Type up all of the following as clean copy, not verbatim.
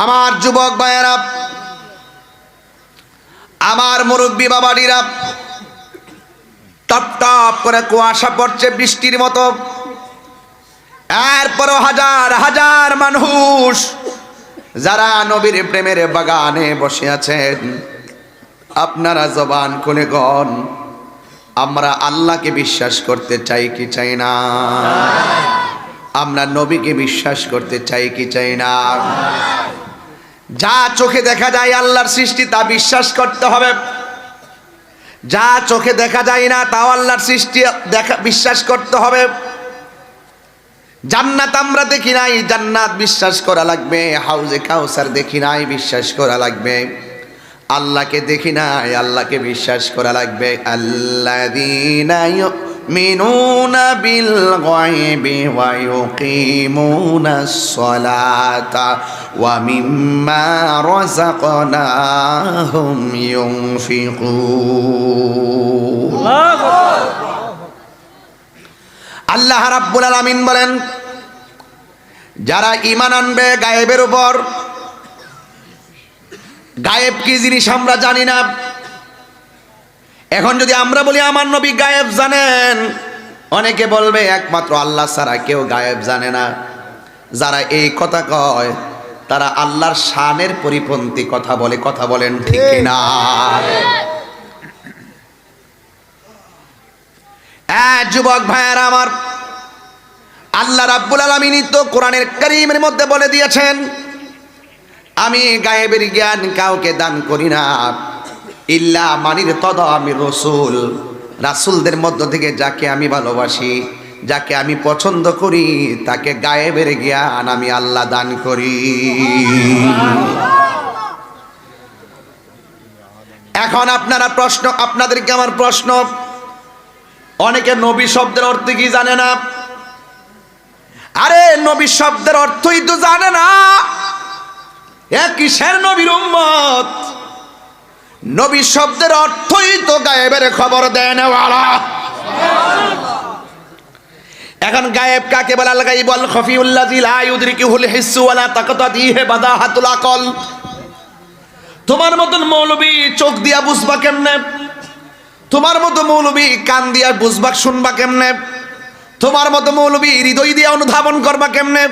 আমার যুবক ভাইয়েরা, আমার মুরব্বী বাবাডিরা, টপ টপ করে কুয়াশা পড়ছে বৃষ্টির মতো। এরপরও হাজার হাজার মানুষ যারা নবীর প্রেমের বাগানে বসে আছেন, আপনারা জবান খুলে গন, আমরা আল্লাহকে বিশ্বাস করতে চাই কি চাই না? আমরা নবীকে বিশ্বাস করতে চাই কি চাই না? যা চোখে দেখা যায় আল্লাহর সৃষ্টি তা বিশ্বাস করতে হবে। যা চোখে দেখা যায় না তাও আল্লাহর সৃষ্টি বিশ্বাস করতে হবে। জান্নাত আমরা দেখি নাই, জান্নাত বিশ্বাস করা লাগবে। হাউজে কাউসার দেখি নাই, বিশ্বাস করা লাগবে। আল্লাহকে দেখি নাই, আল্লাহকে বিশ্বাস করা লাগবে। আল্লাযীনা ইউমিনুনা বিল গায়বি ওয়া ইউকিমুনাস সালাতা ওয়া মিম্মা রাযাকনাহুম ইউনফিকুন। আল্লাহ রাব্বুল আলামিন বলেন, যারা ঈমান আনবে গায়েবের উপর, গায়েব কি জিনিস আমরা জানি না। এখন যদি আমরা বলি আমার নবী গায়েব জানেন, অনেকে বলবে একমাত্র আল্লাহ ছাড়া কেউ গায়েব জানে না। যারা এই কথা কয় তারা আল্লাহর শানের পরিপন্থী কথা বলে। কথা বলেন ঠিক কিনা? যুবক ভাইয়েরা আমার, আল্লাহ রাব্বুল আলামিন তো কোরআনের কারীমের মধ্যে বলে দিয়েছেন, আমি গায়েবের জ্ঞান কাউকে দান করি না ইল্লা মানির তদা আমি রসুল। রাসূলদের মধ্য থেকে যাকে আমি ভালোবাসি, যাকে আমি পছন্দ করি, তাকে গায়েবের জ্ঞান আমি আল্লাহ দান করি। এখন আপনাদেরকে আমার প্রশ্ন, অনেকে নবী শব্দের অর্থ কি জানে না? আরে নবী শব্দের অর্থই তো জানে না, কিসের নবীর উম্মত? নবী শব্দের অর্থই তো গায়েবের খবর দেয় নেওয়ালা। এখন গায়েব কাকে বলে? আল গায়বুল খাফিউল্লাযী লা ইউদরিকুহুল হিসসু ওয়া লা তাকতাদিহি বাদাহাতুল আকল। তোমার মতন মৌলবী চোখ দিয়া বুঝবা কেমনে? তোমার মতো মৌলবী কান দিয়া বুঝবা শুনবা কেমনে? তোমার মতো মৌলবী হৃদয় দিয়ে অনুধাবন করবা কেমনে?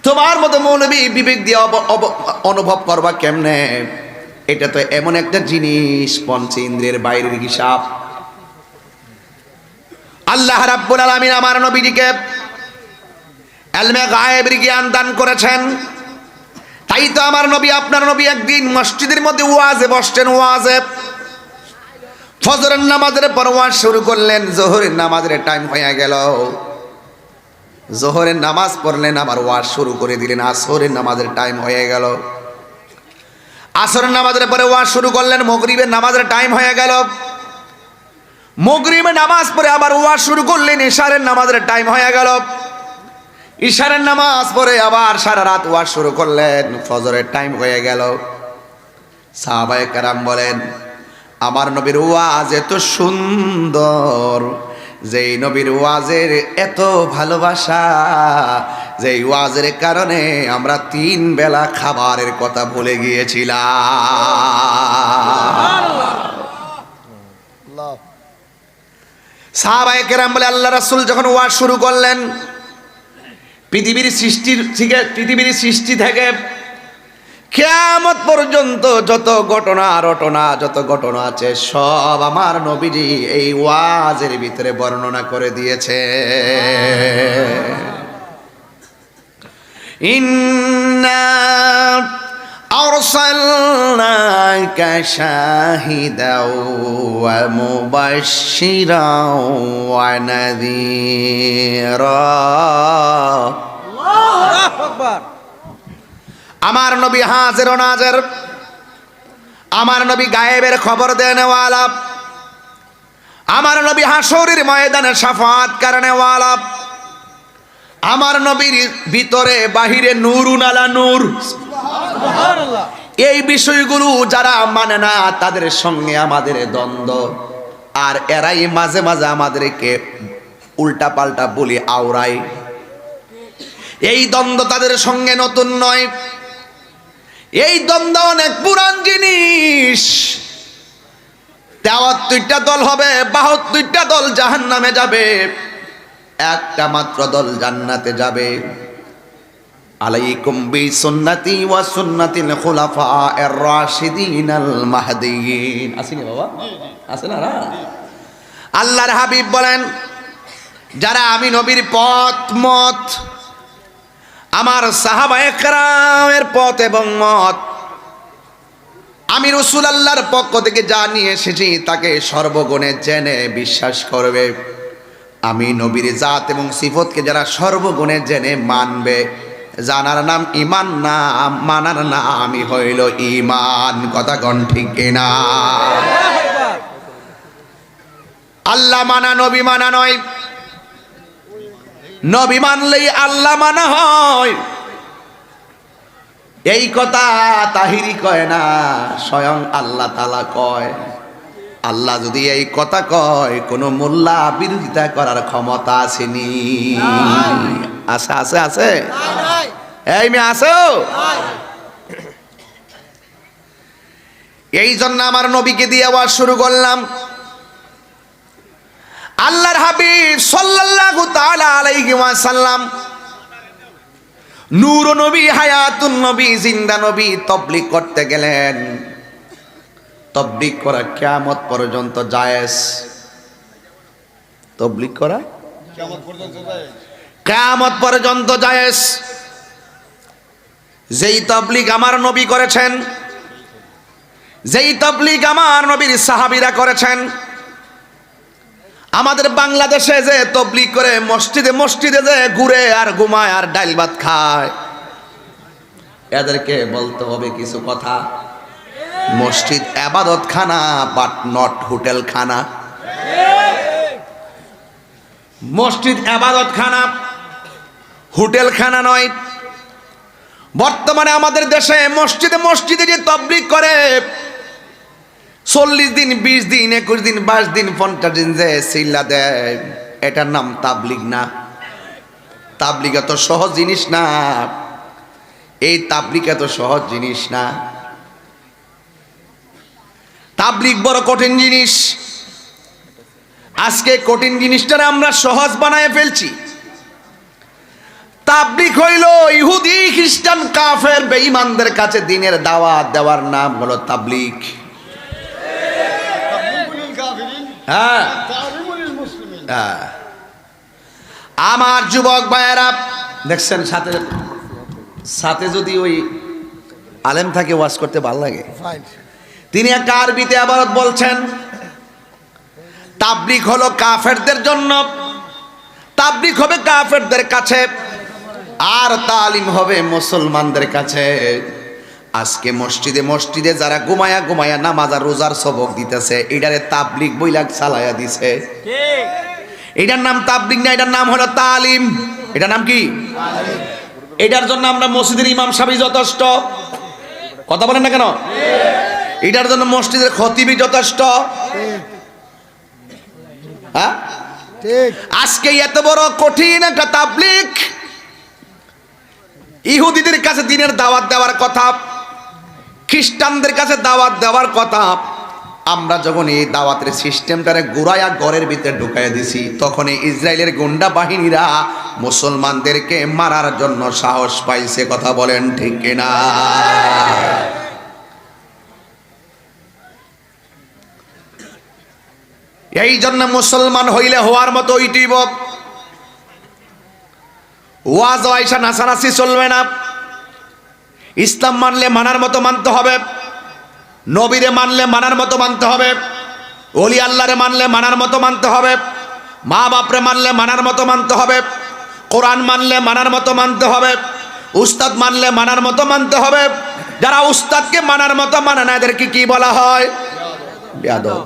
তোমার মতো মৌলবী বিবেক দিয়ে অনুভব করবা কেমনে? এটা তো এমন একটা জিনিস পঞ্চ ইন্দ্রিয়ের বাইরের হিসাব। আল্লাহ রাব্বুল আলামিন আমার নবীজিকে ইলমে গায়েবের জ্ঞান দান করেছেন। তাই তো আমার নবী, আপনার নবী একদিন মসজিদের মধ্যে ওয়াজে বসছেন। ওয়াজে ফজরের নামাজের পর ওয়াজ শুরু করলেন। জোহরের নামাজের টাইম হয়ে গেল, জোহরের নামাজ পড়লেন, আবার ওয়াজ শুরু করে দিলেন। আসরের নামাজের টাইম হয়ে গেল, আসরের নামাজের পরে ওয়াজ শুরু করলেন। মাগরিবের নামাজের টাইম হয়ে গেল, মাগরিবের নামাজ পড়ে আবার ওয়াজ শুরু করলেন। ইশারের নামাজের টাইম হয়ে গেল, ইশারের নামাজ পড়ে আবার সারা রাত ওয়াজ শুরু করলেন। ফজরের টাইম হয়ে গেল। সাহাবায়ে কেরাম বলেন, আমার নবীর ওয়াজ এত সুন্দর, যেই নবীর ওয়াজের এত ভালোবাসা, যেই ওয়াজের কারণে আমরা 3 বেলা খাবারের কথা ভুলে গিয়েছিলাম। সাহাবায়ে কেরাম বলে, আল্লাহ রাসূল যখন ওয়াজ শুরু করলেন, পৃথিবীর সৃষ্টি থেকে কিয়ামত পর্যন্ত যত ঘটনা আছে সব আমার নবীজি এই ওয়াজের ভিতরে বর্ণনা করে দিয়েছে। ইন্না আরসালনাকা শাহিদাও ওয়া মুবাশশিরাও ওয়া নাযীরা। আল্লাহু আকবার। আমার নবী হাজির ও নাজির, আমার নবী গায়েবের খবর দেনেওয়ালা, আমার নবী হাসরের ময়দানে শাফাআত করনেওয়ালা, আমার নবীর ভিতরে বাহিরে নূরুন আলা নূর। সুবহানাল্লাহ। এই বিষয়গুলো যারা মানে না তাদের সঙ্গে আমাদের দ্বন্দ্ব, আর এরাই মাঝে মাঝে আমাদেরকে উল্টা পাল্টা বলি আওড়ায়। এই দ্বন্দ্ব তাদের সঙ্গে নতুন নয়। এই দ্বন্দ্ব অনেক পুরান জিনিস। 73টা দল হবে, 72টা দল জাহান্নামে যাবে, একটা মাত্র দল জান্নাতে যাবে। আলাইকুম বিসুন্নতি ওয়া সুন্নাতিল খুলাফায়ে রাশিদিনাল মাহদিয়িন। আসেনি বাবা? আছে না? আল্লাহর হাবিব বলেন, যারা আমি নবীর পথ মত, আমার সাহাবায়ে কেরামের পথ এবং মত, আমি রাসূল আল্লাহর পক্ষ থেকে যা নিয়ে এসেছি তাকে সর্বগুণে জেনে বিশ্বাস করবে। আমি নবীর জাত এবং সিফতকে যারা সর্বগুণে জেনে মানবে, জানার নাম ঈমান না, মানার নামই হইল ঈমান। কথা কোন ঠিক কিনা? আল্লাহ মানা নবী মানা নয়, নবী মানলেই আল্লাহ মানা হয়। এই কথা তাহিরি কয় না, স্বয়ং আল্লাহ তাআলা কয়। আল্লাহ যদি এই কথা কয়, কোন মোল্লা বিরোধিতা করার ক্ষমতা আসেনি। আছে আছে আছে, এই মেয়ে আছে। এই জন্য আমার নবীকে দিয়ে আওয়াজ শুরু করলাম। আল্লাহর হাবিব সাল্লাল্লাহু তাআলা আলাইহি ওয়াসাল্লাম নূর নবী, হায়াতুন নবী, জিন্দা নবী, তাবলীগ করতে গেলেন। তাবলীগ করা কিয়ামত পর্যন্ত জায়েজ। তাবলীগ করা কিয়ামত পর্যন্ত জায়েজ। যেই তাবলীগ আমার নবী করেছেন, যেই তাবলীগ আমার নবীর সাহাবীরা করেছেন, আমাদের বাংলাদেশে যে তাবলীগ করে মসজিদে মসজিদে যে ঘুরে আর ঘুমায় আর ডাল ভাত খায়, এদেরকে বলতে হবে কিছু কথা। মসজিদ ইবাদত খানা, বাট নট হোটেল খানা। মসজিদ ইবাদত খানা, হোটেল খানা নয়। বর্তমানে আমাদের দেশে মসজিদে মসজিদে যে তাবলীগ করে, 40 দিন, 20 দিন, 21 দিন, 22 দিন, 50 দিন যে সিল্লা দেয়, এটার নাম তাবলীগ না। তাবলীগ এত সহজ জিনিস না। এই তাবলীগ এত সহজ জিনিস না। তাবলীগ বড় কঠিন জিনিস। আজকে কঠিন জিনিসটারে আমরা সহজ বানায় ফেলছি। তাবলীগ হইল ইহুদি, খ্রিস্টান, কাফের, বেঈমানদের কাছে দিনের দাওয়াত দেওয়ার নাম হলো তাবলীগ। হ্যাঁ, আমার যুবক ভাইয়েরা দেখছেন, সাথে সাথে যদি ওই আলেম থাকে ওয়াজ করতে ভালো লাগে। তিনি একটা আরবিতে আবারত বলছেন, তাবলীগ হলো কাফেরদের জন্য, তাবলীগ হবে কাফেরদের কাছে, আর তালিম হবে মুসলমানদের কাছে। আজকে মসজিদে মসজিদে যারা ঘুমায়া ঘুমায়া নামাজ আর রোজার সবক দিতেছে, এটারে তাবলীগ বইলা চালায়া দিছে। এটার নাম তাবলীগ না, এটার নাম হলো তালিম। এটার নাম কি? এটার জন্য আমরা মসজিদের ইমাম সাহেব যথেষ্ট। কথা বলেন না কেন? এটার জন্য মসজিদের খতিবই যথেষ্ট। হ্যাঁ, আজকে এত বড় কঠিন একটা তাবলীগ, ইহুদিদের কাছে দিনের দাওয়াত দেওয়ার কথা, খ্রিস্টানদের কাছে দাওয়াত দেওয়ার কথা। আমরা যখন এই দাওয়াতের সিস্টেমটারে ঘুরাইয়া ঘরের ভিতরে ঢুকাইয়া দিছি, তখন ইসরায়েলের গুন্ডা বাহিনীরা মুসলমানদেরকে মারার জন্য সাহস পাইছে। কথা বলেন ঠিক কিনা? এই জন্য মুসলমান হইলে হওয়ার মতো ওইটিব, ওয়াজ আয়সা নাসানাসি চলবে না। ইসলাম মানলে মানার মতো মানতে হবে, নবীরে মানলে মানার মতো মানতে হবে, ওলি আল্লাহরে মানলে মানার মতো মানতে হবে, মা বাপরে মানলে মানার মতো মানতে হবে, কোরআন মানলে মানার মতো মানতে হবে, উস্তাদ মানলে মানার মতো মানতে হবে। যারা উস্তাদকে মানার মতো মানে না, এদেরকে কি বলা হয়? বেয়াদব।